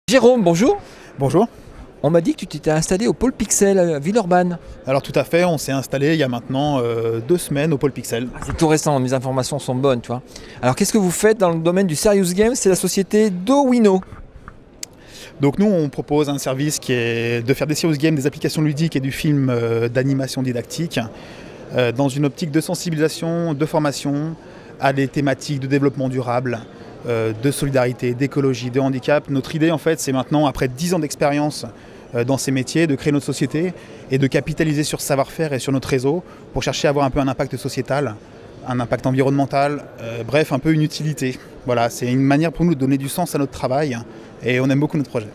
Jérôme, bonjour. Bonjour. On m'a dit que tu t'étais installé au Pôle Pixel à Villeurbanne. Alors tout à fait, on s'est installé il y a maintenant 2 semaines au Pôle Pixel. C'est tout récent, mes informations sont bonnes, tu vois. Alors qu'est-ce que vous faites dans le domaine du Serious Game? C'est la société Dowino. Donc nous on propose un service qui est de faire des serious games, des applications ludiques et du film d'animation didactique dans une optique de sensibilisation, de formation à des thématiques de développement durable, de solidarité, d'écologie, de handicap. Notre idée en fait c'est maintenant, après 10 ans d'expérience dans ces métiers, de créer notre société et de capitaliser sur ce savoir-faire et sur notre réseau pour chercher à avoir un peu un impact sociétal, un impact environnemental, bref un peu une utilité. Voilà, c'est une manière pour nous de donner du sens à notre travail et on aime beaucoup notre projet.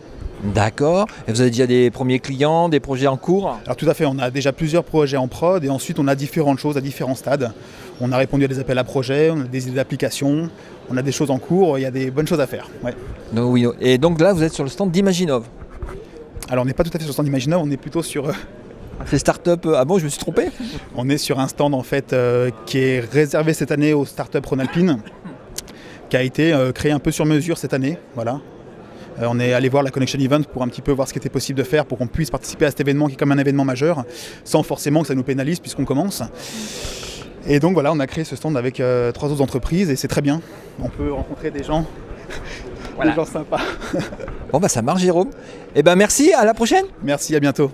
D'accord. Et vous avez déjà des premiers clients, des projets en cours? Alors tout à fait, on a déjà plusieurs projets en prod et ensuite on a différentes choses à différents stades. On a répondu à des appels à projets, on a des idées d'applications, on a des choses en cours, il y a des bonnes choses à faire. Ouais. Dowino. Et donc là, vous êtes sur le stand d'Imaginov. Alors on n'est pas tout à fait sur le stand Imaginov, on est plutôt sur... C'est start-up. Ah bon, je me suis trompé? On est sur un stand en fait qui est réservé cette année aux startups Rhône-Alpines, qui a été créé un peu sur mesure cette année. Voilà. On est allé voir la Connection Event pour un petit peu voir ce qui était possible de faire pour qu'on puisse participer à cet événement qui est comme un événement majeur, sans forcément que ça nous pénalise puisqu'on commence. Et donc voilà, on a créé ce stand avec 3 autres entreprises et c'est très bien. On peut rencontrer des gens, Voilà. des gens sympas. Bon, bah ça marche, Jérôme. Eh ben merci, à la prochaine. Merci, à bientôt.